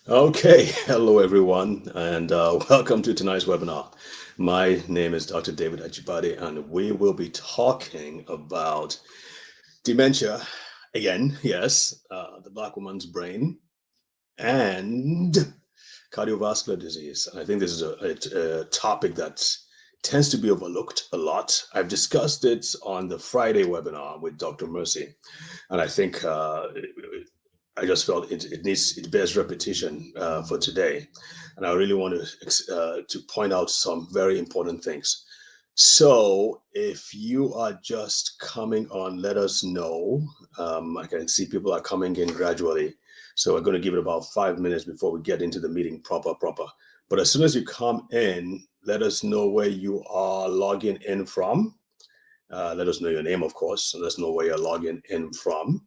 Okay, hello everyone, and welcome to tonight's webinar. My name is Dr. David Ajibade, and we will be talking about dementia again. Yes, the Black woman's brain and cardiovascular disease. And I think this is a topic that tends to be overlooked a lot. I've discussed it on the Friday webinar with Dr. Mercy, and I think I just felt it bears repetition for today, and I really want to point out some very important things. So, if you are just coming on, let us know. I can see people are coming in gradually, so we're going to give it about 5 minutes before we get into the meeting proper. But as soon as you come in, let us know where you are logging in from. Let us know your name, of course. Let us know where you're logging in from,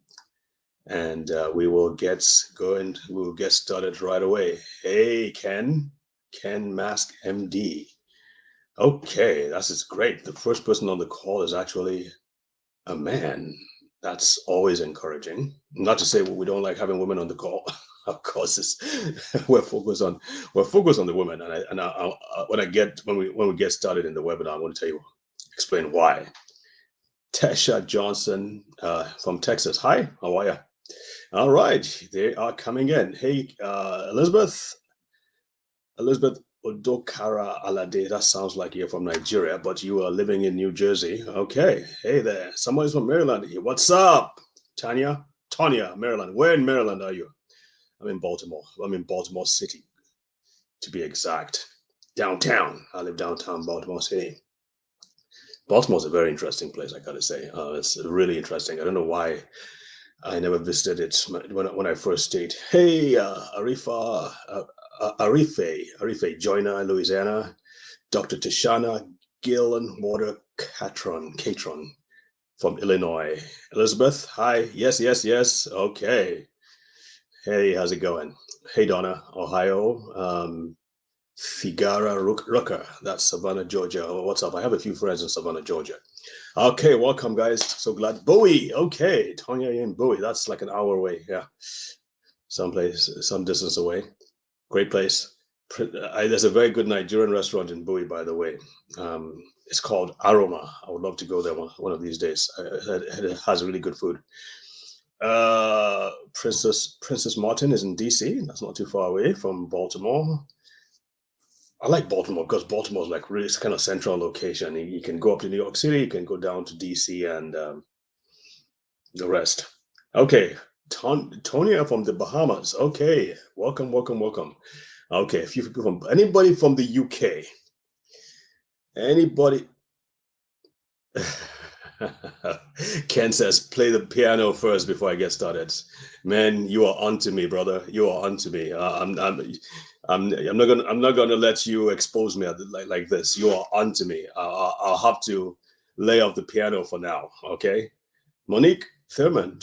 and we will get going. We will get started right away. Hey, Ken Mask MD. Okay, that's just great. The first person on the call is actually a man. That's always encouraging. Not to say we don't like having women on the call. Of course, we're focused on the women. When we get started in the webinar, I want to explain why. Tesha Johnson from Texas. Hi, how are you? All right, they are coming in. Hey, Elizabeth Odokara Alade. That sounds like you're from Nigeria, but you are living in New Jersey. Okay. Hey there. Somebody's from Maryland here. What's up? Tanya, Maryland. Where in Maryland are you? I'm in Baltimore. I'm in Baltimore City, to be exact. Downtown. I live downtown Baltimore City. Baltimore's a very interesting place, I gotta say. It's really interesting. I don't know why I never visited it when I first stayed. Hey, Arife, Joyner, Louisiana, Dr. Tashana Gillenwater Catron from Illinois. Elizabeth, hi. Yes. Okay. Hey, how's it going? Hey, Donna, Ohio. Figara Rucker, that's Savannah, Georgia. Oh, what's up? I have a few friends in Savannah, Georgia. Okay, welcome, guys. So glad. Bowie. Okay, Tonya in Bowie. That's like an hour away. Yeah, some distance away. Great place. There's a very good Nigerian restaurant in Bowie, by the way. It's called Aroma. I would love to go there one of these days. It has really good food. Princess Martin is in DC. That's not too far away from Baltimore. I like Baltimore because Baltimore is like really it's kind of central location. You can go up to New York City, you can go down to DC, and the rest. Okay, Tonya from the Bahamas. Okay, welcome. Okay, a few people from anybody from the UK. Anybody? Ken says, play the piano first before I get started. Man, you are onto me, brother. You are onto me. I'm not gonna let you expose me like this. You are onto me. I'll have to lay off the piano for now. Okay, Monique Thurman,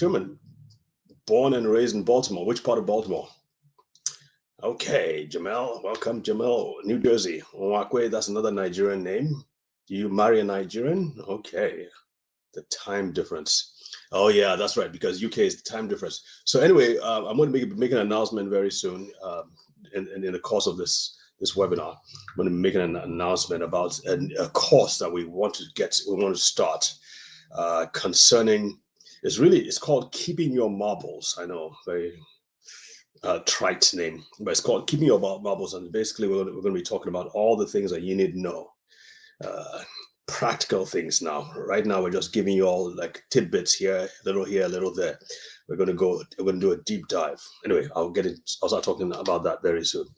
born and raised in Baltimore. Which part of Baltimore? Okay, Jamel, welcome, Jamel, New Jersey. Onwakwe, that's another Nigerian name. Do you marry a Nigerian? Okay, the time difference. Oh yeah, that's right, because UK is the time difference. So anyway, I'm going to make an announcement very soon in the course of this webinar. I'm going to be making an announcement about a course that we want to start concerning. It's called Keeping Your Marbles. I know, very trite name, but it's called Keeping Your Marbles, and basically we're going to be talking about all the things that you need to know. Practical things now. Right now, we're just giving you all like tidbits here, a little there. We're going to do a deep dive. Anyway, I'll start talking about that very soon.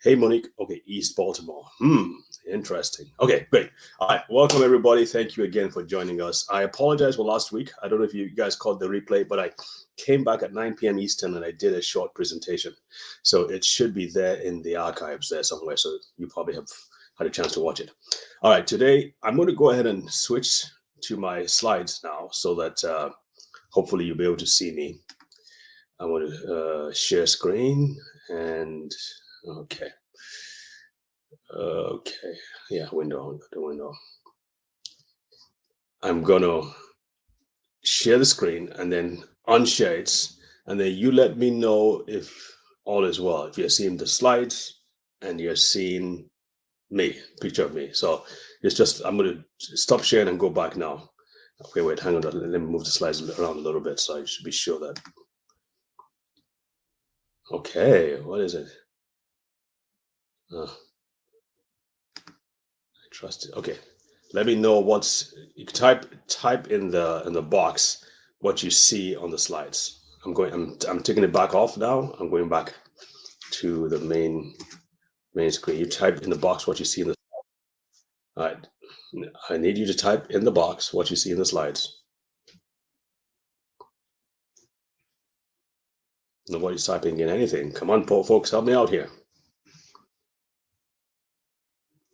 Hey, Monique. Okay, East Baltimore. Interesting. Okay, great. All right, welcome everybody. Thank you again for joining us. I apologize for last week. I don't know if you guys caught the replay, but I came back at 9 p.m. Eastern and I did a short presentation. So it should be there in the archives there somewhere. So you probably have had a chance to watch it. All right, today I'm going to go ahead and switch to my slides now so that hopefully you'll be able to see me. I want to share screen and okay. Yeah, window. I'm going to share the screen and then unshare it. And then you let me know if all is well. If you're seeing the slides and you're seeing me, picture of me. So it's just, I'm going to stop sharing and go back now. Okay, wait, hang on. Let me move the slides around a little bit so I should be sure that. Okay, what is it? I trust it. Okay, let me know what's. You can type in the box what you see on the slides. I'm taking it back off now. I'm going back to the main screen. You type in the box what you see in the. All right, I need you to type in the box what you see in the slides. Nobody's typing in anything. Come on, folks, help me out here.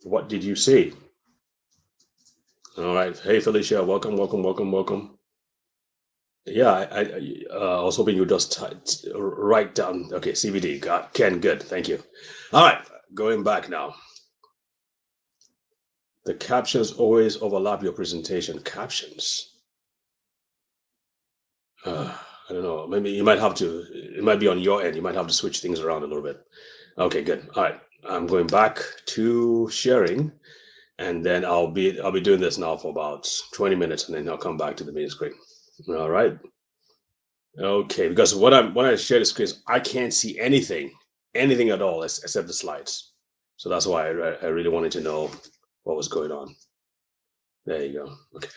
What did you see? All right. Hey, Felicia, welcome, welcome, welcome, welcome. Yeah, I was hoping you just write down. Okay, CBD. Ken, good. Thank you. All right, going back now. The captions always overlap your presentation. Captions. I don't know. Maybe you might have to. It might be on your end. You might have to switch things around a little bit. Okay, good. All right. I'm going back to sharing, and then I'll be doing this now for about 20 minutes, and then I'll come back to the main screen. All right. Okay, because when I share the screen, I can't see anything at all except the slides. So that's why I really wanted to know what was going on. There you go. Okay.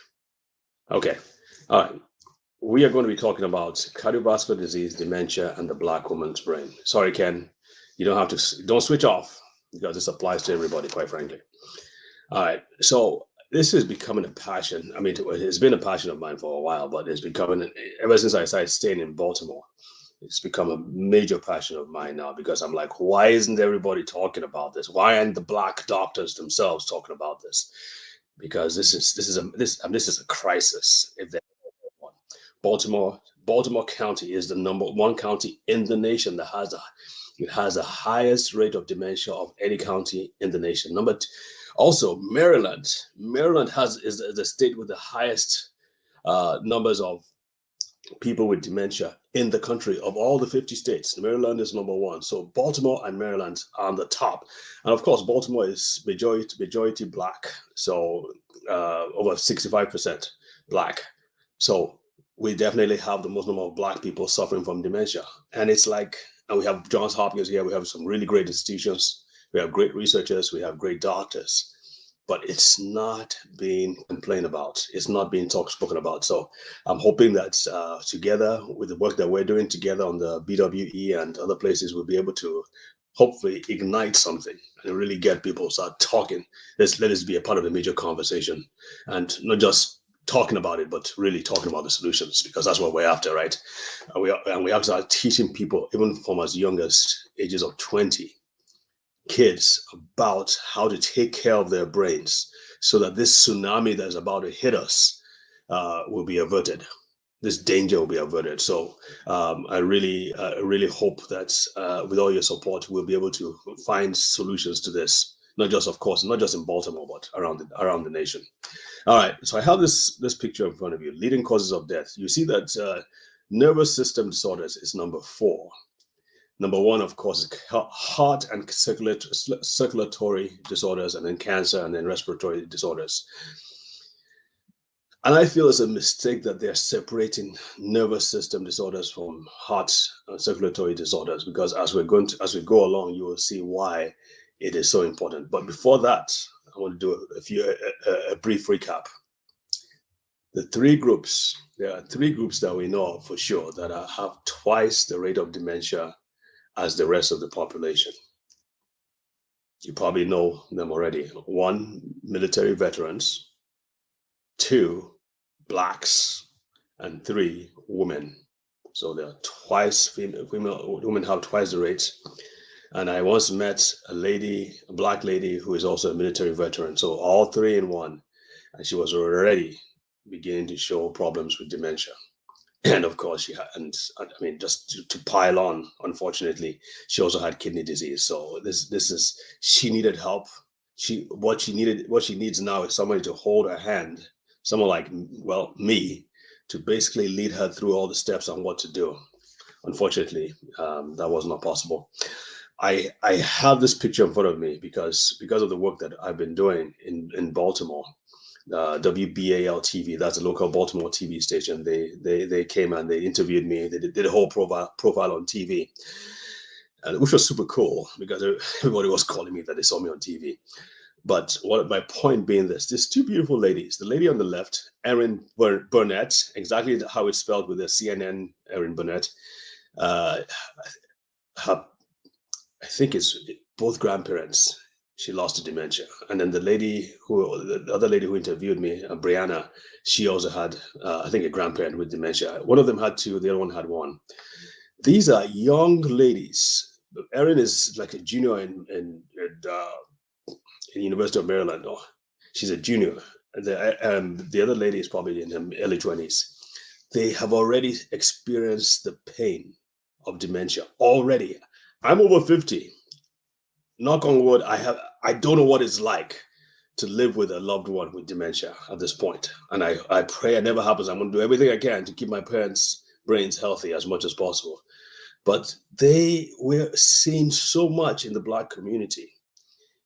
Okay. All right. We are going to be talking about cardiovascular disease, dementia, and the Black woman's brain. Sorry, Ken, you don't switch off because this applies to everybody, quite frankly. All right. So this is becoming a passion. I mean, it's been a passion of mine for a while, but it's becoming, ever since I started staying in Baltimore, it's become a major passion of mine now because I'm like, why isn't everybody talking about this? Why aren't the Black doctors themselves talking about this? Because this is a crisis. If they Baltimore County is the number one county in the nation that has the highest rate of dementia of any county in the nation. Also Maryland. Maryland is the state with the highest numbers of people with dementia in the country. Of all the 50 states, Maryland is number one. So Baltimore and Maryland are on the top, and of course Baltimore is majority Black, so over 65% Black. So we definitely have the most number of Black people suffering from dementia, and we have Johns Hopkins here. We have some really great institutions. We have great researchers. We have great doctors, but it's not being complained about. It's not being spoken about. So I'm hoping that together with the work that we're doing together on the BWE and other places, we'll be able to hopefully ignite something and really get people start talking. Let this be a part of the major conversation, and not just talking about it, but really talking about the solutions, because that's what we're after, right? We have to start teaching people, even from as young as ages of 20, kids about how to take care of their brains so that this tsunami that's about to hit us will be averted. This danger will be averted. So I really hope that with all your support, we'll be able to find solutions to this. Not just in Baltimore, but around the nation. All right. So I have this picture in front of you. Leading causes of death. You see that nervous system disorders is number 4. Number 1, of course, is heart and circulatory disorders, and then cancer, and then respiratory disorders. And I feel it's a mistake that they're separating nervous system disorders from heart and circulatory disorders, because as we go along, you will see why it is so important. But before that, I want to do a brief recap. There are 3 groups that we know of for sure that have twice the rate of dementia as the rest of the population. You probably know them already. 1, military veterans. 2, Blacks. And 3, women. So there are twice women have twice the rate. And I once met a Black lady who is also a military veteran. So all 3 in one, and she was already beginning to show problems with dementia. And of course, just to pile on, unfortunately, she also had kidney disease. So she needed help. What she needs now is somebody to hold her hand, someone like, me, to basically lead her through all the steps on what to do. Unfortunately, that was not possible. I have this picture in front of me because of the work that I've been doing in Baltimore. WBAL TV, that's a local Baltimore TV station. They came and they interviewed me. They did a whole profile on TV, and which was super cool because everybody was calling me that they saw me on TV. But what my point being this, these two beautiful ladies, the lady on the left, Erin Burnett, exactly how it's spelled with the CNN Erin Burnett. Uh, her, I think it's both grandparents. She lost to dementia, and then the other lady who interviewed me, Brianna, she also had, I think, a grandparent with dementia. One of them had two, the other one had one. These are young ladies. Erin is like a junior in University of Maryland. Or she's a junior. The other lady is probably in her early 20s. They have already experienced the pain of dementia already. I'm over 50. Knock on wood, I don't know what it's like to live with a loved one with dementia at this point. And I pray it never happens. I'm going to do everything I can to keep my parents' brains healthy as much as possible. But they were seeing so much in the Black community.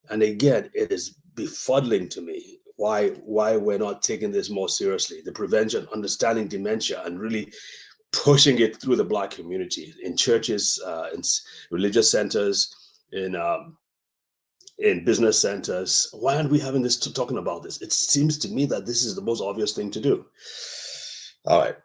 And again, it is befuddling to me why we're not taking this more seriously. The prevention, understanding dementia, and really pushing it through the Black community in churches, in religious centers, in business centers. Why aren't we having this talking about this? It seems to me that this is the most obvious thing to do. All right.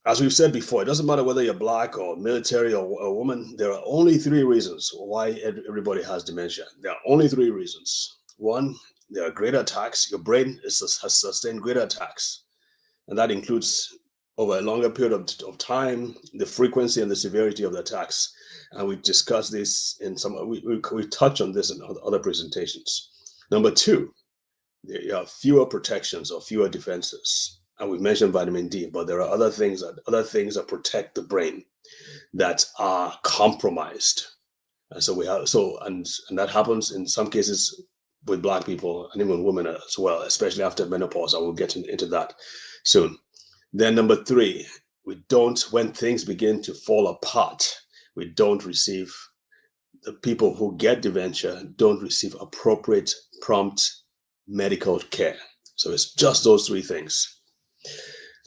As we've said before, it doesn't matter whether you're Black or military or a woman. There are only three reasons why everybody has dementia. There are only three reasons. One, there are greater attacks. Your brain has sustained greater attacks. And that includes over a longer period of time, the frequency and the severity of the attacks. And we've discussed this in we touch on this in other presentations. Number two, there are fewer protections or fewer defenses. And we've mentioned vitamin D, but there are other things that protect the brain that are compromised. And so and that happens in some cases with Black people and even women as well, especially after menopause. I will get into that soon. Then number three, when things begin to fall apart, the people who get dementia don't receive appropriate, prompt medical care. So it's just those three things.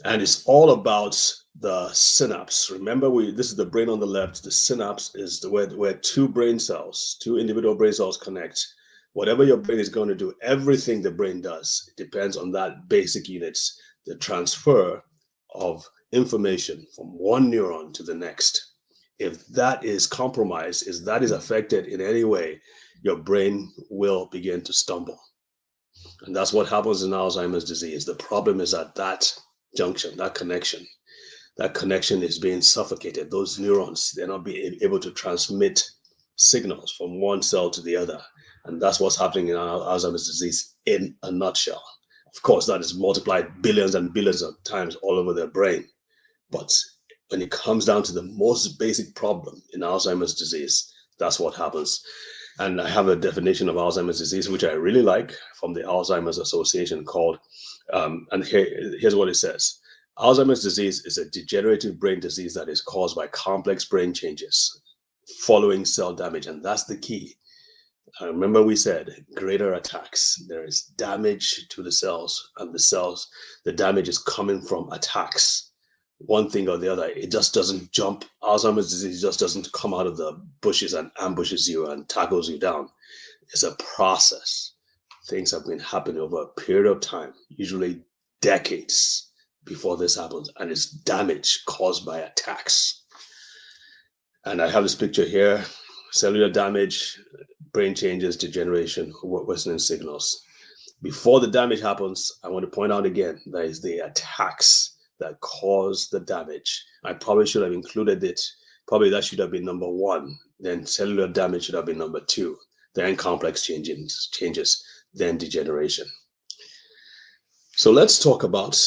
And it's all about the synapse. Remember, this is the brain on the left. The synapse is where two individual brain cells connect. Whatever your brain is going to do, everything the brain does, it depends on that basic units, the transfer of information from one neuron to the next. If that is compromised, if that is affected in any way, your brain will begin to stumble. And that's what happens in Alzheimer's disease. The problem is at that junction, that connection is being suffocated. Those neurons, they're not being able to transmit signals from one cell to the other. And that's what's happening in Alzheimer's disease in a nutshell. Of course, that is multiplied billions and billions of times all over the brain. But when it comes down to the most basic problem in Alzheimer's disease, that's what happens. And I have a definition of Alzheimer's disease, which I really like, from the Alzheimer's Association called, and here's what it says. Alzheimer's disease is a degenerative brain disease that is caused by complex brain changes following cell damage. And that's the key. Remember we said greater attacks. There is damage to the cells, and the damage is coming from attacks. One thing or the other, it just doesn't jump. Alzheimer's disease just doesn't come out of the bushes and ambushes you and tackles you down. It's a process. Things have been happening over a period of time, usually decades before this happens, and it's damage caused by attacks. And I have this picture here: cellular damage, brain changes, degeneration, worsening signals. Before the damage happens, I want to point out again, that is the attacks that cause the damage. I probably should have included it. Probably that should have been number one. Then cellular damage should have been number two. Then complex changes, then degeneration. So let's talk about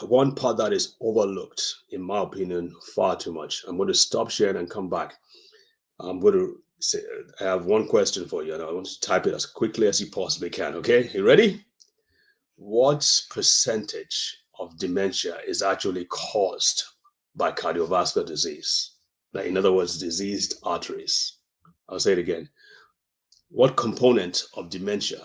one part that is overlooked, in my opinion, far too much. I'm going to stop sharing and come back. I'm going to say, I have one question for you, and I want to type it as quickly as you possibly can. Okay, you ready? What percentage of dementia is actually caused by cardiovascular disease? Like, in other words, diseased arteries. I'll say it again. What component of dementia?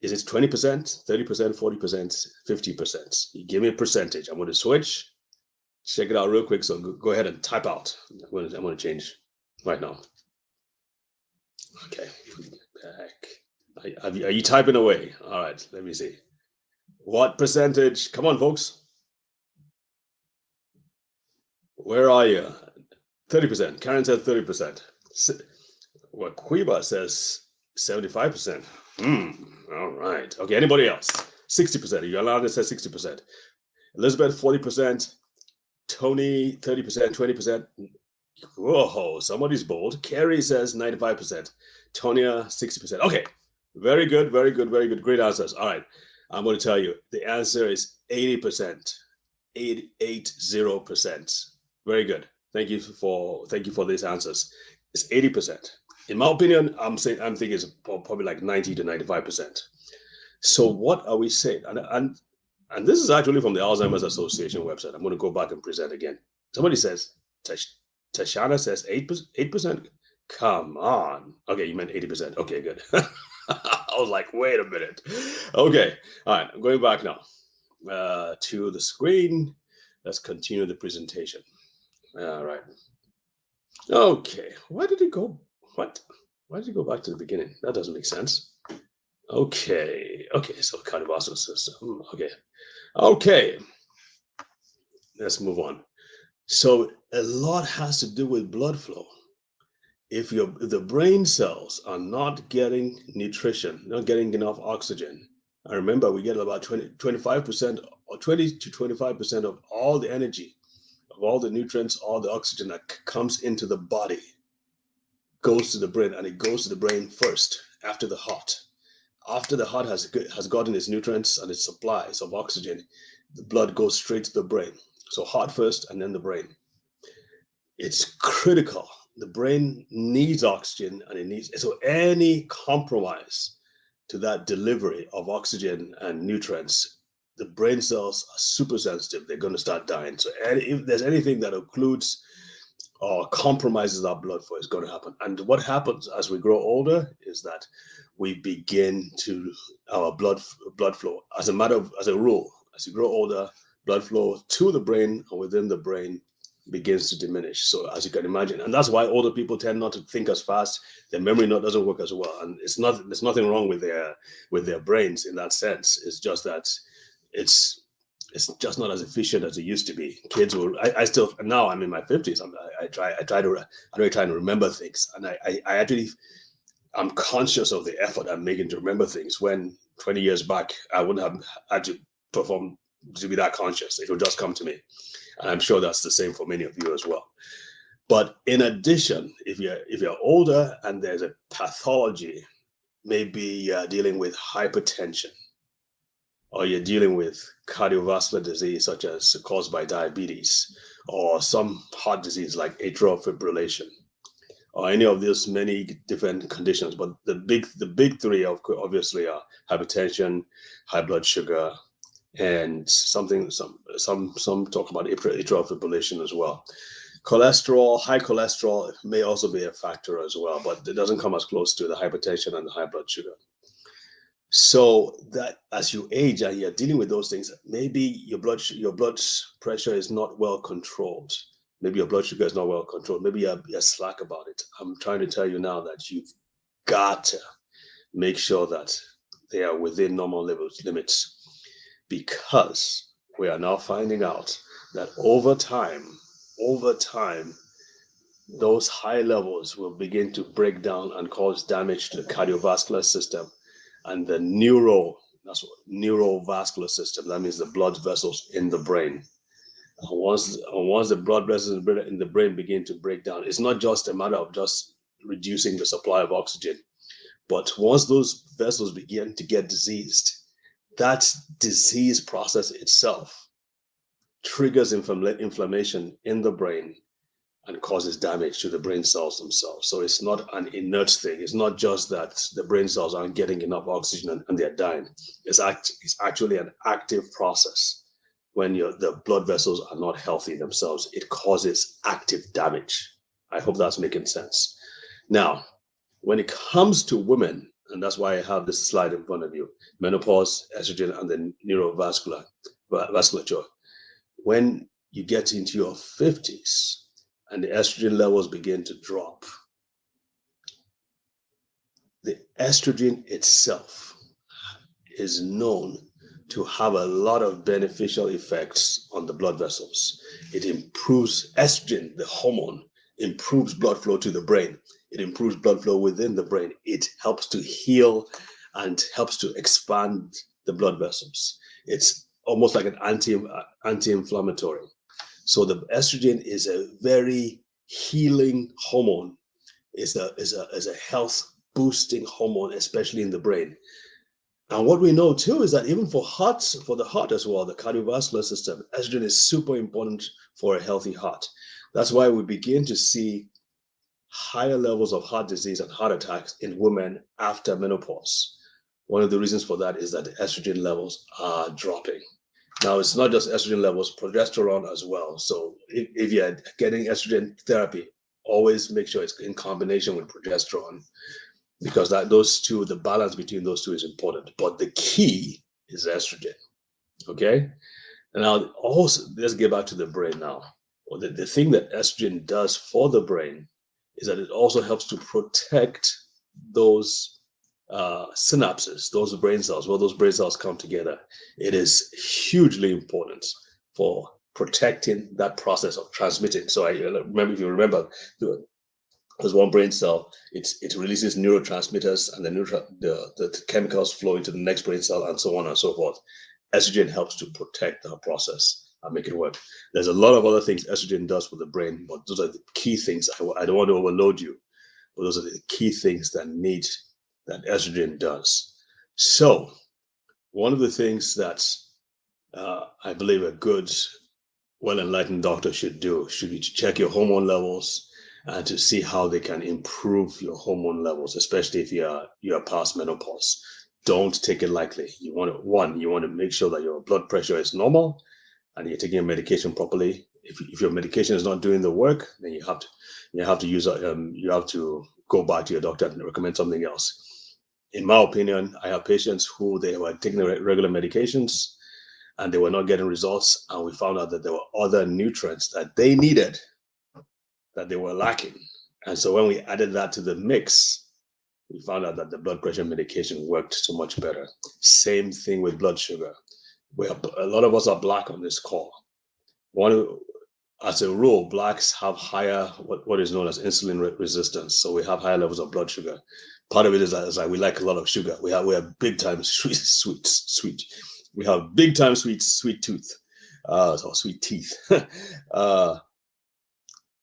Is it 20%, 30%, 40%, 50%? You give me a percentage. I'm going to switch. Check it out real quick. So go ahead and type out. I'm going to change right now. Okay. Back. Are you typing away? All right. Let me see. What percentage? Come on, folks. Where are you? 30%. Karen said 30%. Well, Quiba says 75%. All right. Okay. Anybody else? 60%. You're allowed to say 60%. Elizabeth, 40%. Tony, 30%, 20%. Whoa, somebody's bold. Carrie says 95%. Tonya, 60%. Okay. Very good. Very good. Very good. Great answers. All right. I'm going to tell you the answer is 80%. 80%. Very good. Thank you for these answers. It's 80%. In my opinion, I'm thinking it's probably like 90 to 95%. So what are we saying? And this is actually from the Alzheimer's Association website. I'm going to go back and present again. Somebody says, Tashana says 8%. Come on. Okay, you meant 80%. Okay, good. I was like, wait a minute. Okay. All right. I'm going back now to the screen. Let's continue the presentation. All right. Okay. Why did it go? What? Why did it go back to the beginning? That doesn't make sense. Okay. Okay. So cardiovascular system. Okay. Let's move on. So a lot has to do with blood flow. If the brain cells are not getting nutrition, not getting enough oxygen, and remember we get about 25% or 20 to 25% of all the energy, of all the nutrients, all the oxygen that comes into the body goes to the brain, and it goes to the brain first after the heart. After the heart has gotten its nutrients and its supplies of oxygen, the blood goes straight to the brain. So heart first and then the brain. It's critical. The brain needs oxygen, and so any compromise to that delivery of oxygen and nutrients, the brain cells are super sensitive. They're going to start dying. So if there's anything that occludes or compromises our blood flow, it's going to happen. And what happens as we grow older is that we begin to our blood flow as a rule. As you grow older, blood flow to the brain and within the brain begins to diminish. So as you can imagine, and that's why older people tend not to think as fast. Their memory doesn't work as well, and there's nothing wrong with their brains in that sense. It's just that it's just not as efficient as it used to be. Kids will. I still now. I'm in my 50s. I try to remember things, and I'm conscious of the effort I'm making to remember things. When 20 years back, I wouldn't have had to perform to be that conscious. It will just come to me. And I'm sure that's the same for many of you as well. But in addition, if you're older and there's a pathology, maybe you're dealing with hypertension, or you're dealing with cardiovascular disease such as caused by diabetes, or some heart disease like atrial fibrillation, or any of these many different conditions. But the big three obviously are hypertension, high blood sugar, and some talk about atrial fibrillation as well. Cholesterol, high cholesterol may also be a factor as well, but it doesn't come as close to the hypertension and the high blood sugar. So that as you age and you're dealing with those things, maybe your blood pressure is not well controlled. Maybe your blood sugar is not well controlled. Maybe you're slack about it. I'm trying to tell you now that you've got to make sure that they are within normal limits. Because we are now finding out that over time, those high levels will begin to break down and cause damage to the cardiovascular system and the neurovascular system. That means the blood vessels in the brain. And once the blood vessels in the brain begin to break down, it's not just a matter of just reducing the supply of oxygen, but once those vessels begin to get diseased, that disease process itself triggers inflammation in the brain and causes damage to the brain cells themselves. So it's not an inert thing. It's not just that the brain cells aren't getting enough oxygen and they're dying. It's actually an active process when the blood vessels are not healthy themselves, it causes active damage. I hope that's making sense. Now, when it comes to women, and that's why I have this slide in front of you, menopause, estrogen, and the vasculature. When you get into your 50s and the estrogen levels begin to drop, the estrogen itself is known to have a lot of beneficial effects on the blood vessels. It improves estrogen, the hormone, improves blood flow to the brain. It improves blood flow within the brain. It helps to heal and helps to expand the blood vessels. It's almost like an anti-inflammatory. So the estrogen is a very healing hormone. It's a health boosting hormone, especially in the brain. And what we know too is that even for the heart as well, the cardiovascular system, estrogen is super important for a healthy heart. That's why we begin to see higher levels of heart disease and heart attacks in women after menopause. One of the reasons for that is that the estrogen levels are dropping. Now, it's not just estrogen levels, progesterone as well. So if you're getting estrogen therapy, always make sure it's in combination with progesterone, because those two, the balance between those two is important. But the key is estrogen. Okay? And now also, let's get back to the brain now. Well, the thing that estrogen does for the brain is that it also helps to protect those synapses, those brain cells, where those brain cells come together. It is hugely important for protecting that process of transmitting. So if you remember, there's one brain cell, it releases neurotransmitters, and the chemicals flow into the next brain cell, and so on and so forth. Estrogen helps to protect that process and make it work. There's a lot of other things estrogen does for the brain, but those are the key things. I don't want to overload you, but those are the key things that estrogen does. So one of the things that I believe a good, well-enlightened doctor should do should be to check your hormone levels and to see how they can improve your hormone levels, especially if you're past menopause. Don't take it lightly. You want to make sure that your blood pressure is normal and you're taking your medication properly. If your medication is not doing the work, then you have to go back to your doctor and recommend something else. In my opinion, I have patients who they were taking regular medications and they were not getting results, and we found out that there were other nutrients that they needed that they were lacking. And so when we added that to the mix, we found out that the blood pressure medication worked so much better. Same thing with blood sugar. A lot of us are Black on this call. As a rule, Blacks have higher, what is known as insulin resistance. So we have higher levels of blood sugar. Part of it is that we like a lot of sugar. We have big time sweet. We have big time sweet tooth, or sweet teeth.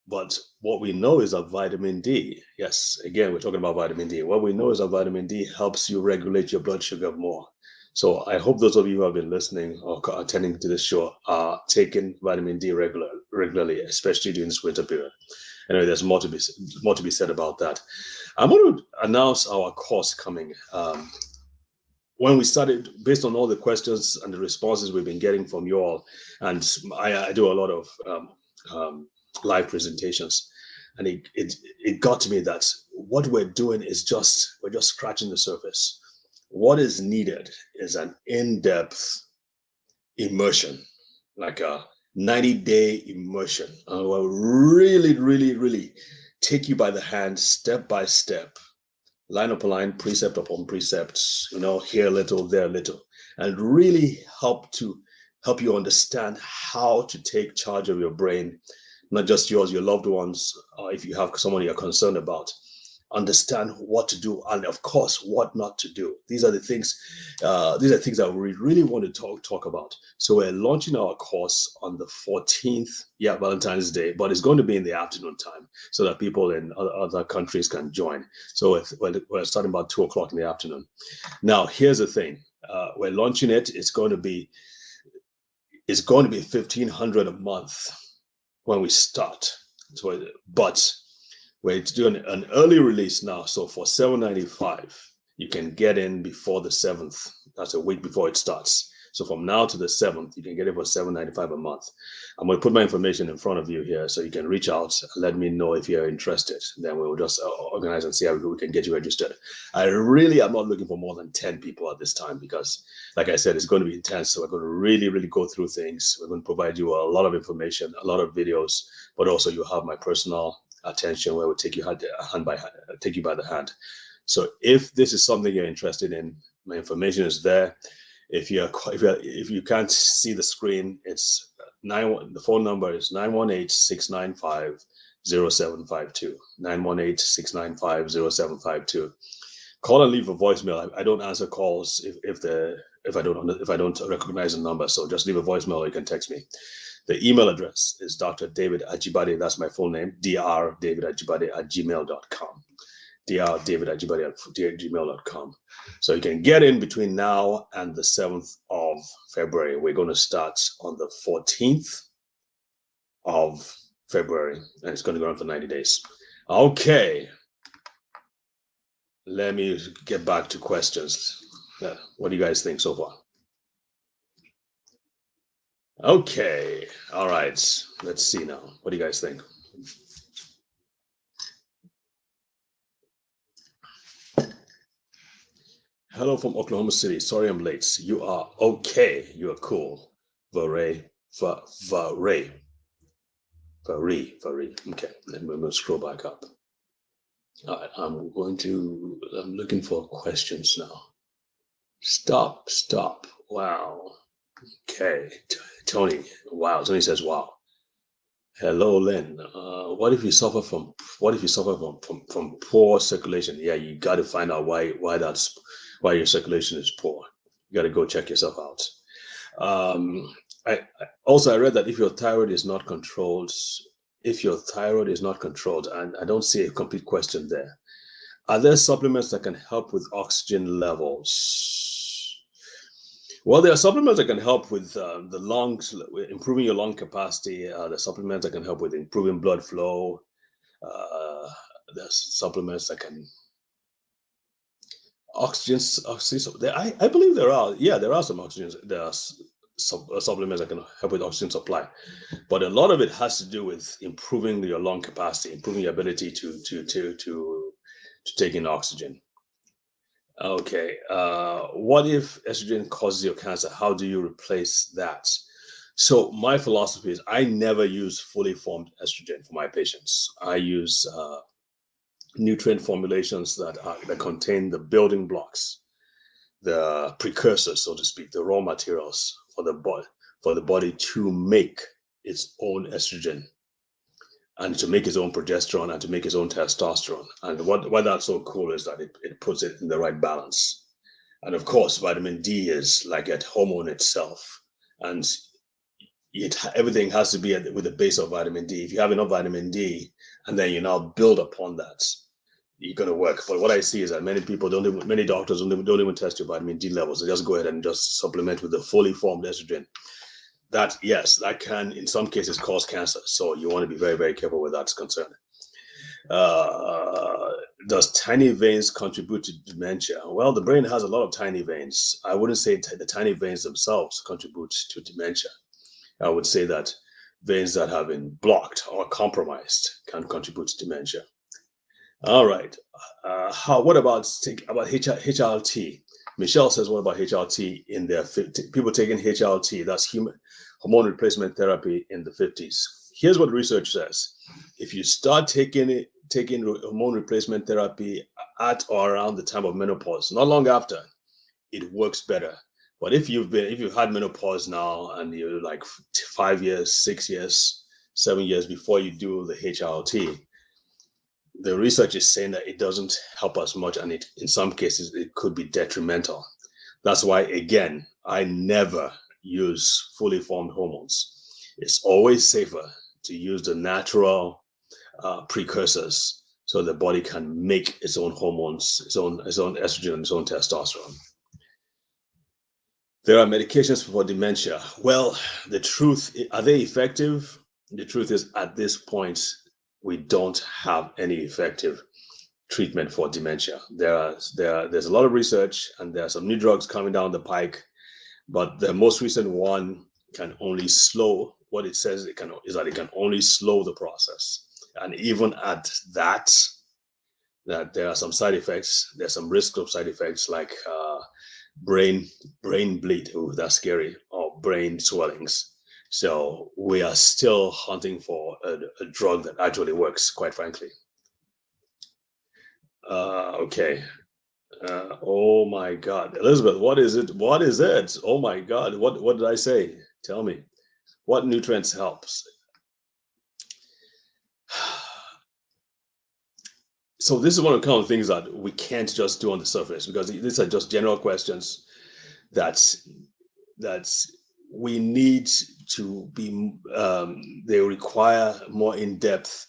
But what we know is that vitamin D, yes, again, we're talking about vitamin D. What we know is that vitamin D helps you regulate your blood sugar more. So I hope those of you who have been listening or attending to this show are taking vitamin D regularly, especially during this winter period. Anyway, there's more to be said about that. I'm going to announce our course coming. When we started, based on all the questions and the responses we've been getting from you all, and I do a lot of live presentations, and it got to me that what we're doing is we're just scratching the surface. What is needed is an in-depth immersion, like a 90-day immersion. And we'll really, really, really take you by the hand, step by step, line upon line, precept upon precept, here a little, there a little, and really help you understand how to take charge of your brain, not just yours, your loved ones, if you have someone you're concerned about. Understand what to do, and of course, what not to do. These are the things that we really want to talk about. So we're launching our course on the 14th, Valentine's Day, but it's going to be in the afternoon time so that people in other countries can join. So we're starting about 2:00 in the afternoon. Now, here's the thing. We're launching it. It's going to be $1,500 a month when we start. But we're doing an early release now. So for $795, you can get in before the 7th. That's a week before it starts. So from now to the 7th, you can get it for $7.95 a month. I'm going to put my information in front of you here so you can reach out and let me know if you're interested. Then we'll just organize and see how we can get you registered. I really am not looking for more than 10 people at this time because, like I said, it's going to be intense. So we're going to really, really go through things. We're going to provide you a lot of information, a lot of videos, but also you have my personal attention where we'll take you hand by hand, take you by the hand. So if this is something you're interested in, my information is there. If you can't see the screen, it's the phone number is 918-695-0752. 918-695-0752. Call and leave a voicemail. I don't answer calls if I don't recognize the number. So just leave a voicemail or you can text me. The email address is Dr. David Ajibade. That's my full name, drdavidajibade@gmail.com. drdavidajibade@gmail.com. So you can get in between now and the 7th of February. We're going to start on the 14th of February, and it's going to go on for 90 days. Okay. Let me get back to questions. What do you guys think so far? Okay. All right. Let's see now. What do you guys think? Hello from Oklahoma City. Sorry I'm late. You are okay. You are cool. Varay. Okay. Then we're going to scroll back up. All right. I'm looking for questions now. Stop. Wow. Okay. Tony. Wow. Tony says, wow. Hello, Lynn. What if you suffer from poor circulation? Yeah, you got to find out why your circulation is poor. You got to go check yourself out. I read that if your thyroid is not controlled, and I don't see a complete question there. Are there supplements that can help with oxygen levels? Well, there are supplements that can help with the lungs, improving your lung capacity. There are supplements that can help with improving blood flow. There's supplements that can oxygen. I believe there are. Yeah, there are some oxygen. There are supplements that can help with oxygen supply, but a lot of it has to do with improving your lung capacity, improving your ability to take in oxygen. Okay. What if estrogen causes your cancer? How do you replace that? So my philosophy is I never use fully formed estrogen for my patients. I use nutrient formulations that contain the building blocks, the precursors, so to speak, the raw materials for the body to make its own estrogen and to make its own progesterone and to make its own testosterone. And why that's so cool is that it puts it in the right balance. And of course, vitamin D is like a hormone itself. And everything has to be with the base of vitamin D. If you have enough vitamin D and then you now build upon that, you're going to work. But what I see is that many doctors don't even test your vitamin D levels. They just go ahead and just supplement with the fully formed estrogen. That can in some cases cause cancer. So you want to be very, very careful where that's concerned. Does tiny veins contribute to dementia? Well, the brain has a lot of tiny veins. I wouldn't say the tiny veins themselves contribute to dementia. I would say that veins that have been blocked or compromised can contribute to dementia. All right. What about HRT? Michelle says, what about HRT in their 50s? People taking HRT, that's hormone replacement therapy in the 50s. Here's what research says. If you start taking hormone replacement therapy at or around the time of menopause, not long after, it works better. But if you've had menopause now and you're like 5 years, 6 years, 7 years before you do the HRT, the research is saying that it doesn't help us much, and in some cases it could be detrimental. That's why, again, I never use fully formed hormones. It's always safer to use the natural precursors so the body can make its own hormones, its own estrogen and its own testosterone. There are medications for dementia. Well, the truth, are they effective? The truth is, at this point, we don't have any effective treatment for dementia. There's a lot of research, and there are some new drugs coming down the pike, but the most recent one can only slow. What it says is that it can only slow the process, and even at that, that there are some side effects. There's some risk of side effects like brain bleed. Oh, that's scary. Or brain swellings. So we are still hunting for a drug that actually works, quite frankly. Okay. Oh my God, Elizabeth, what is it? What is it? Oh my God, what did I say? Tell me, what nutrients helps? So this is one of the kind of things that we can't just do on the surface, because these are just general questions that's we need to be. They require more in-depth,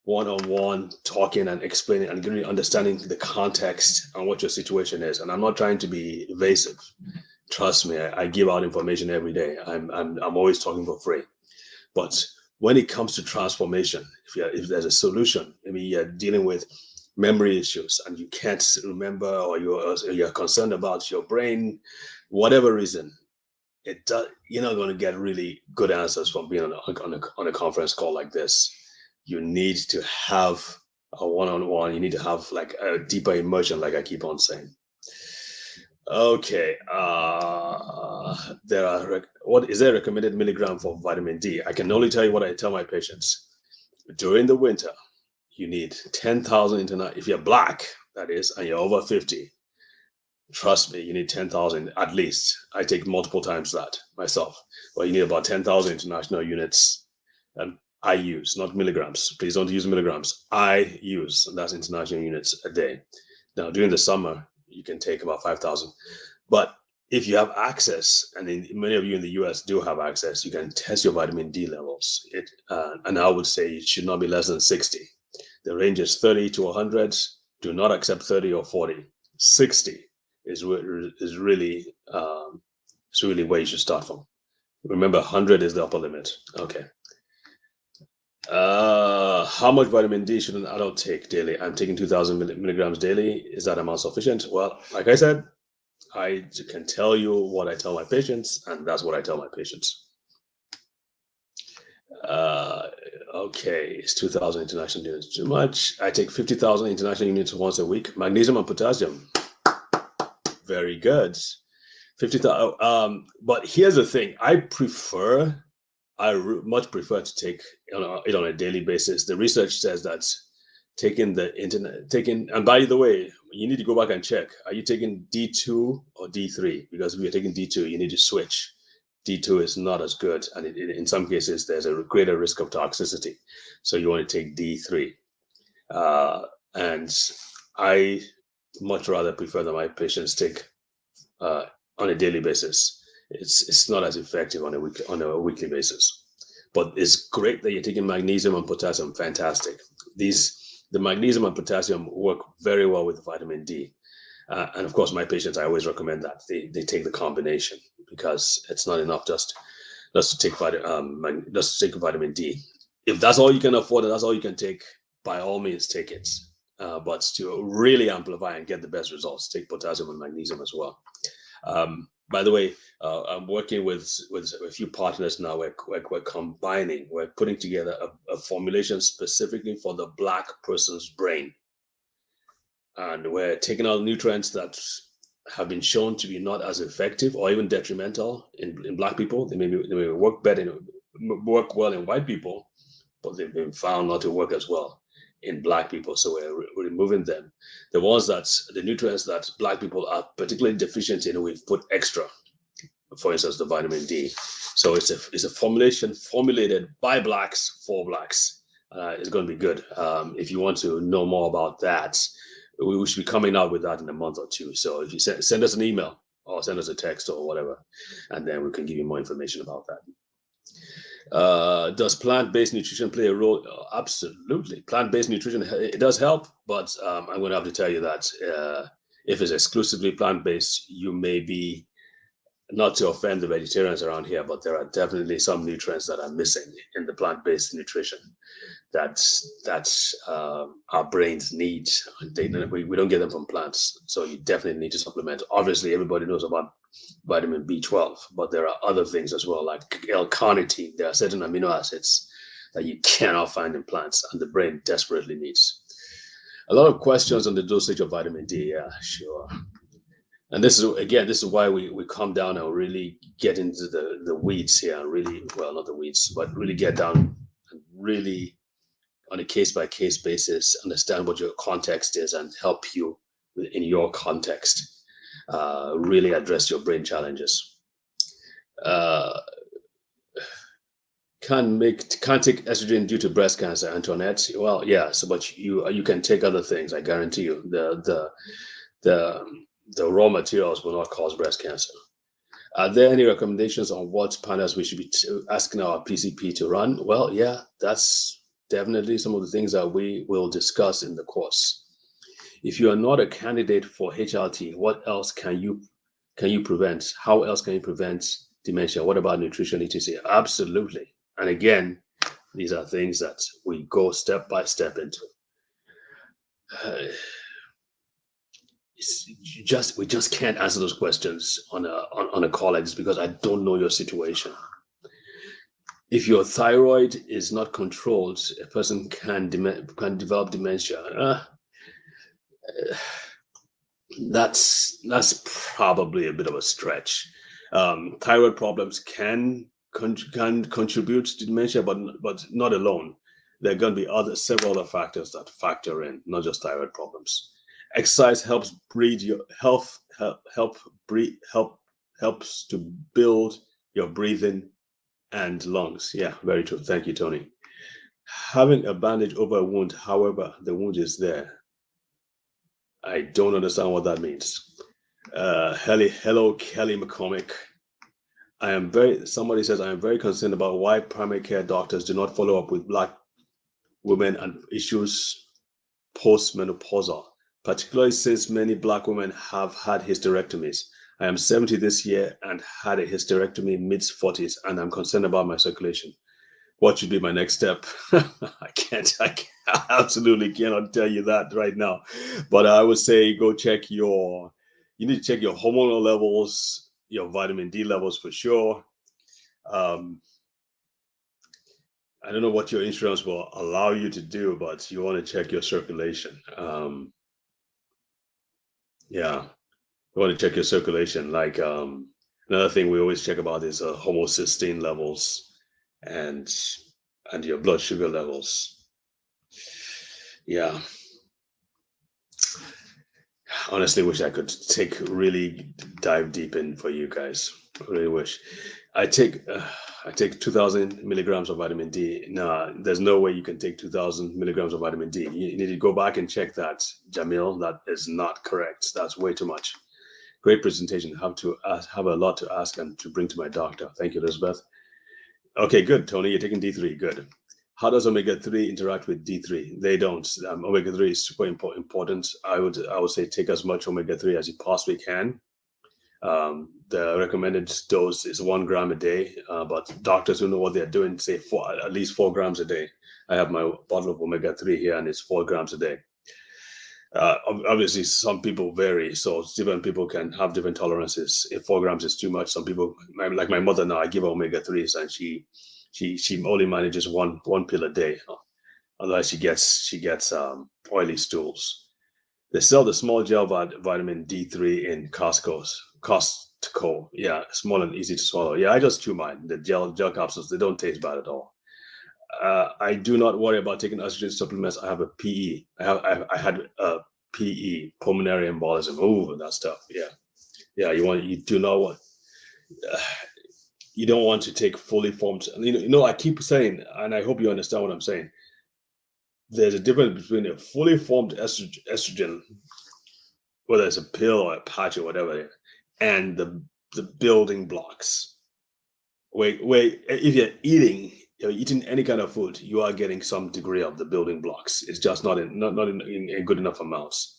one-on-one talking and explaining and really understanding the context and what your situation is. And I'm not trying to be evasive. Trust me, I give out information every day. I'm always talking for free. But when it comes to transformation, if there's a solution, maybe you're dealing with memory issues and you can't remember, or you're concerned about your brain, whatever reason, you're not going to get really good answers from being on a conference call like this. You need to have a one-on-one. You need to have like a deeper immersion, like I keep on saying. Okay. What is there recommended milligram for vitamin D? I can only tell you what I tell my patients. During the winter, you need 10,000 international. If you're black, that is, and you're over 50, trust me, you need 10,000 at least. I take multiple times that myself. But you need about 10,000 international units. I use, not milligrams. Please don't use milligrams. I use, and that's international units a day. Now, during the summer, you can take about 5,000. But if you have access, and many of you in the US do have access, you can test your vitamin D levels. And I would say it should not be less than 60. The range is 30 to 100. Do not accept 30 or 40. 60 is really where you should start from. Remember, 100 is the upper limit. Okay. How much vitamin D should an adult take daily? I'm taking 2,000 milligrams daily. Is that amount sufficient? Well, like I said, I can tell you what I tell my patients, and that's what I tell my patients. Okay, it's 2,000 international units too much. I take 50,000 international units once a week. Magnesium and potassium. Very good. 50,000. But here's the thing. I much prefer to take it on a daily basis. The research says that and by the way, you need to go back and check. Are you taking D2 or D3? Because if you're taking D2, you need to switch. D2 is not as good, and in some cases, there's a greater risk of toxicity. So you want to take D3. And I much rather prefer that my patients take on a daily basis. It's not as effective on a weekly basis, but it's great that you're taking magnesium and potassium. Fantastic. The magnesium and potassium work very well with vitamin D, and of course, my patients, I always recommend that they take the combination, because it's not enough just to take vitamin D. If that's all you can afford, and that's all you can take, by all means, take it. But to really amplify and get the best results, take potassium and magnesium as well. By the way, I'm working with a few partners now. We're combining, we're putting together a formulation specifically for the Black person's brain. And we're taking out nutrients that have been shown to be not as effective or even detrimental in Black people. They may work well in white people, but they've been found not to work as well in Black people. So we're removing them. The nutrients that Black people are particularly deficient in, we've put extra. For instance, the vitamin D. So it's a formulation formulated by Blacks for Blacks. It's going to be good. If you want to know more about that, we should be coming out with that in a month or two. So if you send us an email or send us a text or whatever, and then we can give you more information about that. Does plant-based nutrition play a role? Absolutely. Plant-based nutrition, it does help, but I'm going to have to tell you that if it's exclusively plant-based, you may be not to offend the vegetarians around here, but there are definitely some nutrients that are missing in the plant-based nutrition that our brains need. We don't get them from plants, so you definitely need to supplement. Obviously, everybody knows about vitamin B12, but there are other things as well, like L-carnitine. There are certain amino acids that you cannot find in plants, and the brain desperately needs. A lot of questions on the dosage of vitamin D. Yeah, sure. And this is why we come down and really get into the weeds here, and really, well, not the weeds, but really get down and really on a case by case basis understand what your context is and help you in your context really address your brain challenges. Uh, can't take estrogen due to breast cancer, Antoinette. Well, yeah, so but you can take other things. I guarantee you, the raw materials will not cause breast cancer. Are there any recommendations on what panels we should be asking our PCP to run? Well, yeah, that's definitely some of the things that we will discuss in the course. If you are not a candidate for HRT, what else can you prevent? How else can you prevent dementia? What about nutrition, etc.? Absolutely. And again, these are things that we go step by step into. We just can't answer those questions on a call like this because I don't know your situation. If your thyroid is not controlled, a person can develop dementia. That's probably a bit of a stretch. Thyroid problems can contribute to dementia, but not alone. There are going to be several other factors that factor in, not just thyroid problems. Exercise helps breed your health, helps to build your breathing and lungs. Yeah, very true. Thank you, Tony. Having a bandage over a wound, however, the wound is there. I don't understand what that means. Hello, Kelly McCormick. Somebody says, I am very concerned about why primary care doctors do not follow up with Black women and issues postmenopausal, particularly since many Black women have had hysterectomies. I am 70 this year and had a hysterectomy mid-40s, and I'm concerned about my circulation. What should be my next step? I absolutely cannot tell you that right now. But I would say you need to check your hormonal levels, your vitamin D levels for sure. I don't know what your insurance will allow you to do, but you want to check your circulation. Yeah, you want to check your circulation. Like another thing we always check about is homocysteine levels and your blood sugar levels. Yeah. Honestly wish I could really dive deep in for you guys. I really wish. I take 2,000 milligrams of vitamin D. No, there's no way you can take 2,000 milligrams of vitamin D. You need to go back and check that, Jamil. That is not correct. That's way too much. Great presentation. Have a lot to ask and to bring to my doctor. Thank you, Elizabeth. Okay, good, Tony. You're taking D3. Good. How does omega-3 interact with D3? They don't. Omega-3 is super important. I would say take as much omega-3 as you possibly can. The recommended dose is 1 gram a day, but doctors who know what they're doing say at least 4 grams a day. I have my bottle of omega-3 here, and it's 4 grams a day. Obviously, some people vary, so different people can have different tolerances. If 4 grams is too much, some people, like my mother now, I give her omega-3s, and she only manages one pill a day. Otherwise, she gets oily stools. They sell the small gel vitamin D3 in Costco. Yeah, small and easy to swallow. Yeah, I just chew mine. The gel capsules, they don't taste bad at all. I do not worry about taking estrogen supplements. I have a PE. I had a PE, pulmonary embolism. Oh, that stuff. Yeah. You don't want to take fully formed. I keep saying, and I hope you understand what I'm saying. There's a difference between a fully formed estrogen, whether it's a pill or a patch or whatever, and the building blocks. Wait, if you're eating any kind of food, you are getting some degree of the building blocks. It's just not in good enough amounts.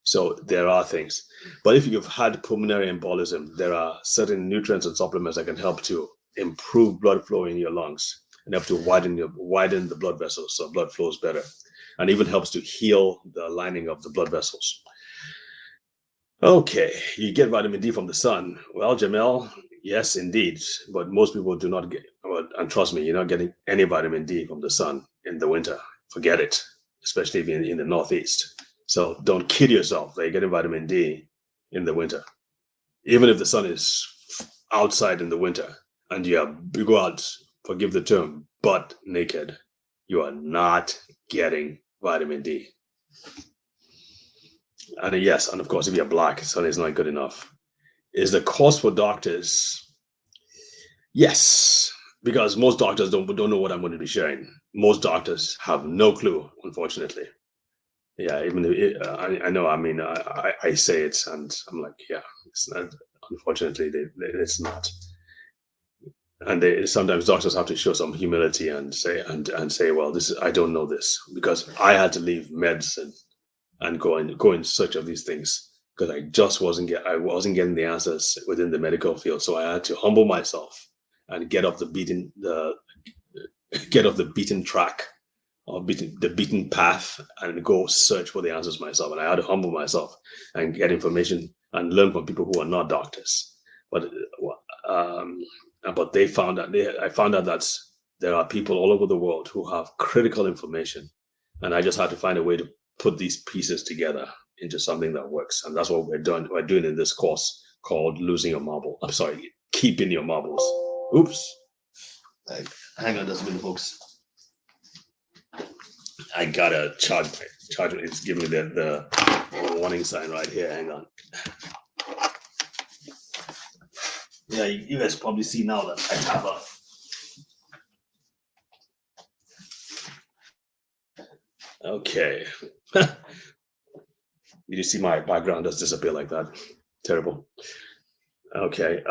So there are things. But if you've had pulmonary embolism, there are certain nutrients and supplements that can help to improve blood flow in your lungs and help to widen the blood vessels so blood flows better, and even helps to heal the lining of the blood vessels. Okay, you get vitamin D from the sun. Well, Jamel, yes, indeed. But most people do not get, well, and trust me, you're not getting any vitamin D from the sun in the winter. Forget it, especially if you're in the Northeast. So don't kid yourself that you're getting vitamin D in the winter. Even if the sun is outside in the winter and you go out, forgive the term, butt naked, you are not getting vitamin D. And yes, and of course, if you're black, sun is not good enough. Is the cost for doctors? Yes, because most doctors don't know what I'm going to be sharing. Most doctors have no clue, unfortunately. Yeah, even I know. I mean, I say it, and I'm like, yeah, it's not. Unfortunately, it's not. And sometimes doctors have to show some humility and say, well, this is, I don't know this, because I had to leave medicine and go in search of these things because I wasn't getting the answers within the medical field. So I had to humble myself and get off the beaten track, or the beaten path, and go search for the answers myself. And I had to humble myself and get information and learn from people who are not doctors. But I found out that there are people all over the world who have critical information, and I just had to find a way to put these pieces together into something that works. And that's what we're doing in this course called Keeping Your Marbles. Oops. Hang on just a minute, folks. I gotta charge it. It's giving me the warning sign right here. Hang on. Yeah, you guys probably see now that I have a. Okay. Did you see my background just disappear like that? Terrible. Okay.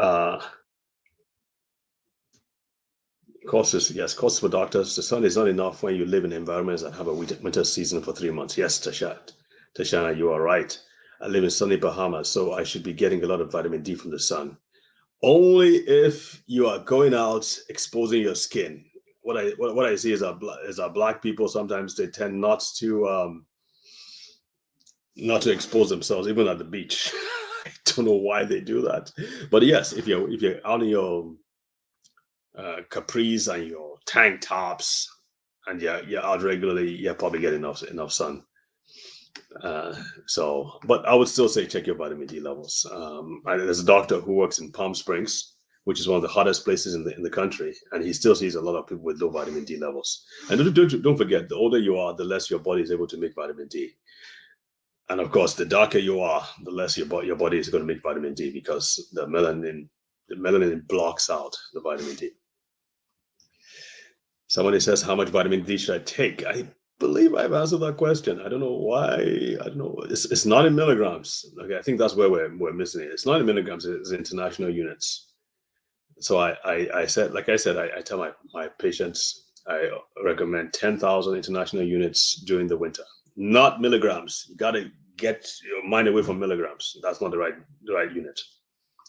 Costs for doctors. The sun is not enough when you live in environments that have a winter season for 3 months. Yes, Tashana, you are right. I live in sunny Bahamas, so I should be getting a lot of vitamin D from the sun. Only if you are going out exposing your skin. What I see is our black people, sometimes they tend not to expose themselves even at the beach. I don't know why they do that, but yes, if you're out in your capris and your tank tops and you're out regularly, you're probably getting enough sun. But I would still say check your vitamin D levels. There's a doctor who works in Palm Springs, which is one of the hottest places in the country, and he still sees a lot of people with low vitamin D levels. And don't forget, the older you are, the less your body is able to make vitamin D. And of course, the darker you are, the less your body is going to make vitamin D, because the melanin blocks out the vitamin D. Somebody says, how much vitamin D should I take? I believe I've answered that question. I don't know why. I don't know. It's not in milligrams. Okay, I think that's where we're missing it. It's not in milligrams. It's international units. So I said, like I said, I tell my patients, I recommend 10,000 international units during the winter, not milligrams. You got to get your mind away from milligrams. That's not the right unit.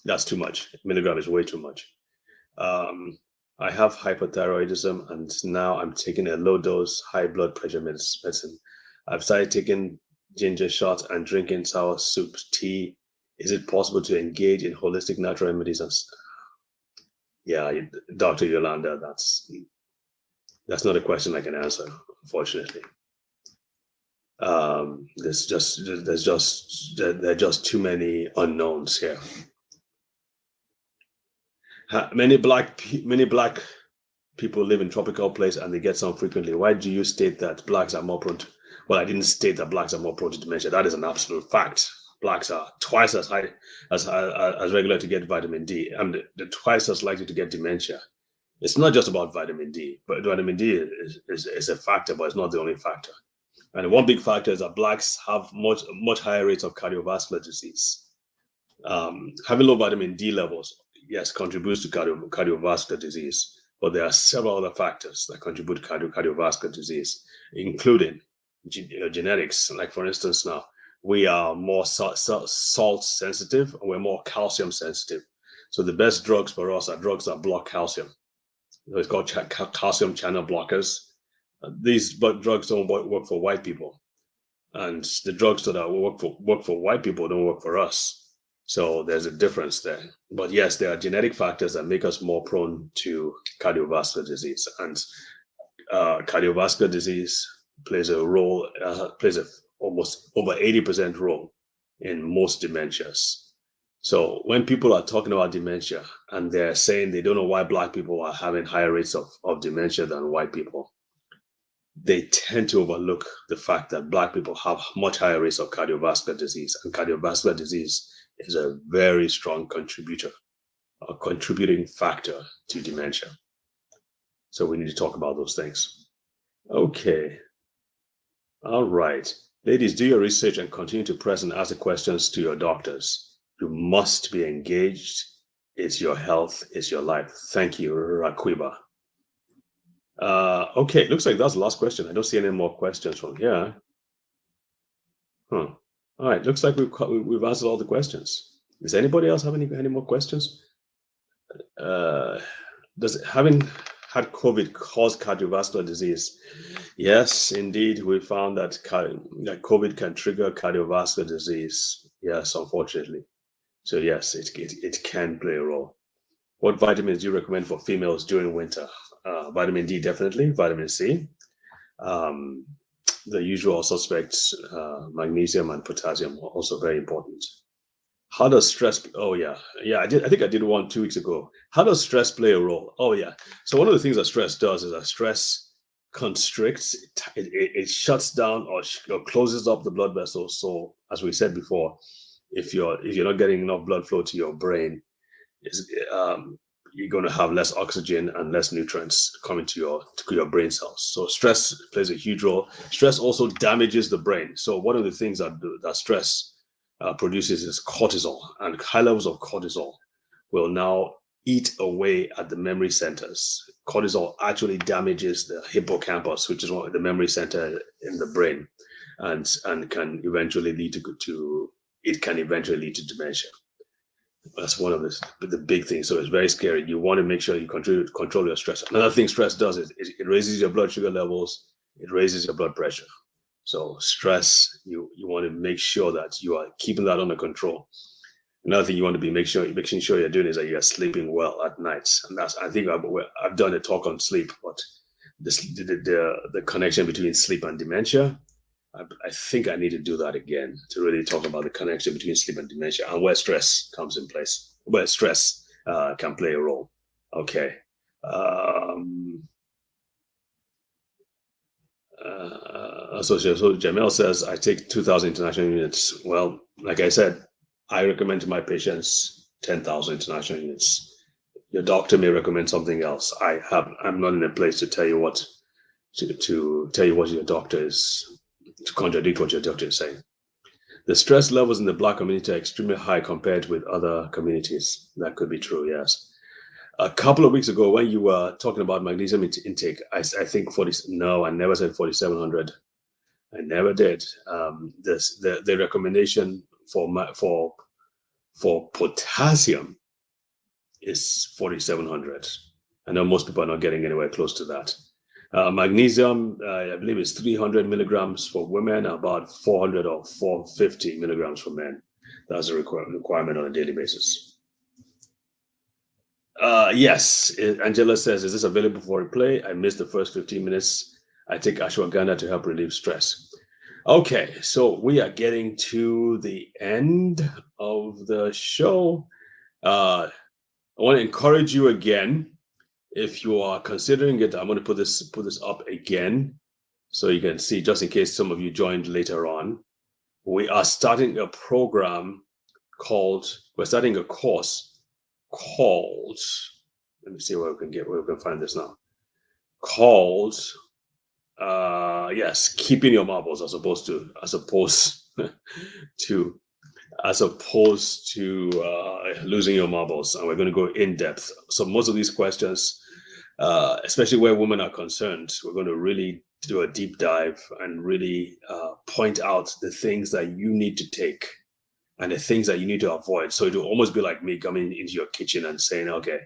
That's too much. Milligram is way too much. I have hyperthyroidism, and now I'm taking a low dose, high blood pressure medicine. I've started taking ginger shots and drinking sour soup, tea. Is it possible to engage in holistic natural remedies? Yeah, Dr. Yolanda, that's not a question I can answer, unfortunately. There are just too many unknowns here. Many black people live in tropical places and they get some frequently. Why do you state that blacks are more prone to? Well, I didn't state that blacks are more prone to dementia. That is an absolute fact. Blacks are twice as high as regular to get vitamin D, and they're twice as likely to get dementia. It's not just about vitamin D, but vitamin D is a factor, but it's not the only factor. And one big factor is that blacks have much higher rates of cardiovascular disease. Having low vitamin D levels, yes, contributes to cardiovascular disease, but there are several other factors that contribute to cardiovascular disease, including genetics. Like, for instance, now we are more salt sensitive, and we're more calcium sensitive. So the best drugs for us are drugs that block calcium. It's called calcium channel blockers. These drugs don't work for white people, and the drugs that work for white people don't work for us. So there's a difference there. But yes, there are genetic factors that make us more prone to cardiovascular disease, and cardiovascular disease plays a role, plays a almost over 80% role in most dementias. So when people are talking about dementia and they're saying they don't know why Black people are having higher rates of dementia than white people, they tend to overlook the fact that Black people have much higher rates of cardiovascular disease, and cardiovascular disease is a very strong contributor, a contributing factor to dementia. So we need to talk about those things. Okay. All right. Ladies, do your research and continue to press and ask the questions to your doctors. You must be engaged. It's your health, it's your life. Thank you, Raquiba. Okay, looks like that's the last question. I don't see any more questions from here. All right, looks like we've answered all the questions. Does anybody else have any more questions? Does having had COVID cause cardiovascular disease? Yes, indeed, we found that COVID can trigger cardiovascular disease. Yes, unfortunately. So yes, it can play a role. What vitamins do you recommend for females during winter? Vitamin D, definitely. Vitamin C. The usual suspects, magnesium and potassium, are also very important. How does stress? Oh yeah, I did. I think I did one 2 weeks ago. How does stress play a role? Oh yeah. So one of the things that stress does is that stress constricts. It shuts down or closes up the blood vessels. So as we said before, if you're not getting enough blood flow to your brain, you're going to have less oxygen and less nutrients coming to your brain cells. So stress plays a huge role. Stress also damages the brain. So one of the things that stress produces is cortisol, and high levels of cortisol will now eat away at the memory centers. Cortisol actually damages the hippocampus, which is one of the memory center in the brain, and can eventually lead to dementia. That's one of the big things. So it's very scary. You want to make sure you control your stress. Another thing stress does is it raises your blood sugar levels. It raises your blood pressure. So stress, you want to make sure that you are keeping that under control. Another thing you want to be making sure you're doing is that you're sleeping well at night. And I think I've done a talk on sleep, but the connection between sleep and dementia, I think I need to do that again to really talk about the connection between sleep and dementia and where stress comes in place, where stress can play a role. Okay. So Jamel says, I take 2,000 international units. Well, like I said, I recommend to my patients 10,000 international units. Your doctor may recommend something else. I'm not in a place to tell you what your doctor is, to contradict what your doctor is saying. The stress levels in the Black community are extremely high compared with other communities. That could be true, yes. A couple of weeks ago, when you were talking about magnesium intake, I think no, I never said 4,700. I never did. The recommendation for potassium is 4,700. I know most people are not getting anywhere close to that. Magnesium, I believe, is 300 milligrams for women, about 400 or 450 milligrams for men. That's a requirement on a daily basis. Yes, Angela says, is this available for replay? I missed the first 15 minutes. I take ashwagandha to help relieve stress. Okay, so we are getting to the end of the show. I want to encourage you again. If you are considering it, I'm going to put this up again so you can see, just in case some of you joined later on. We are starting a course called, let me see where we can find this now. Called, yes, keeping your marbles as opposed to losing your marbles, and we're going to go in depth. So most of these questions especially where women are concerned. We're going to really do a deep dive and really point out the things that you need to take and the things that you need to avoid. So it will almost be like me coming into your kitchen and saying, okay,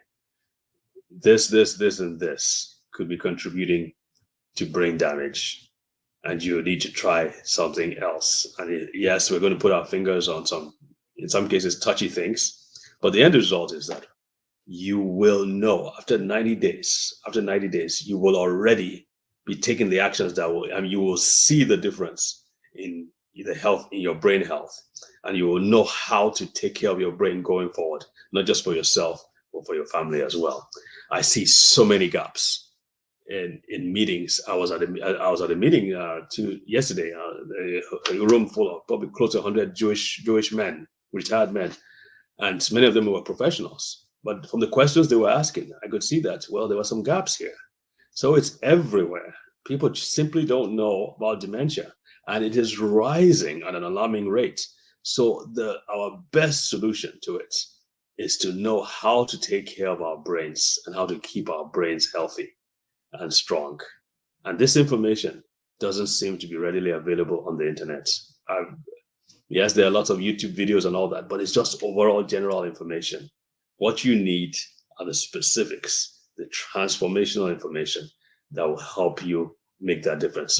this, and this could be contributing to brain damage, and you need to try something else. And yes, we're going to put our fingers on some, in some cases, touchy things, but the end result is that you will know after 90 days, you will already be taking the actions that will, I mean, you will see the difference in the health, in your brain health, and you will know how to take care of your brain going forward, not just for yourself, but for your family as well. I see so many gaps in meetings. I was at a meeting yesterday, a room full of probably close to 100 Jewish men, retired men, and many of them were professionals. But from the questions they were asking, I could see that, well, there were some gaps here. So it's everywhere. People simply don't know about dementia, and it is rising at an alarming rate. So our best solution to it is to know how to take care of our brains and how to keep our brains healthy and strong. And this information doesn't seem to be readily available on the internet. Yes, there are lots of YouTube videos and all that, but it's just overall general information. What you need are the specifics, the transformational information that will help you make that difference.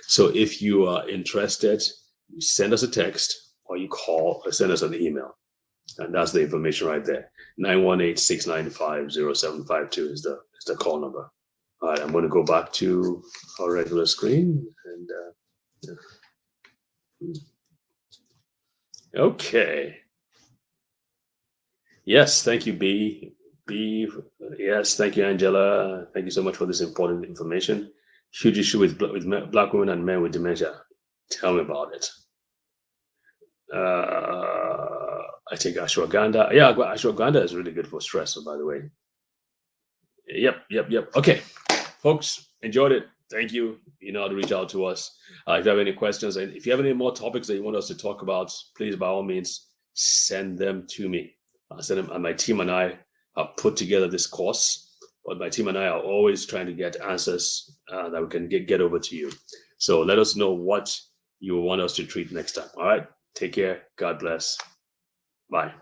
So if you are interested, you send us a text or you call or send us an email. And that's the information right there. 918-695-0752 is the call number. All right, I'm going to go back to our regular screen. And okay. Yes, thank you, B. Yes, thank you, Angela. Thank you so much for this important information. Huge issue with Black women and men with dementia. Tell me about it. I take ashwagandha. Yeah, ashwagandha is really good for stress, by the way. Yep. Okay, folks, enjoyed it. Thank you. You know how to reach out to us. If you have any questions, and if you have any more topics that you want us to talk about, please, by all means, send them to me. And my team and I have put together this course, but my team and I are always trying to get answers that we can get over to you. So let us know what you want us to treat next time. All right. Take care. God bless. Bye.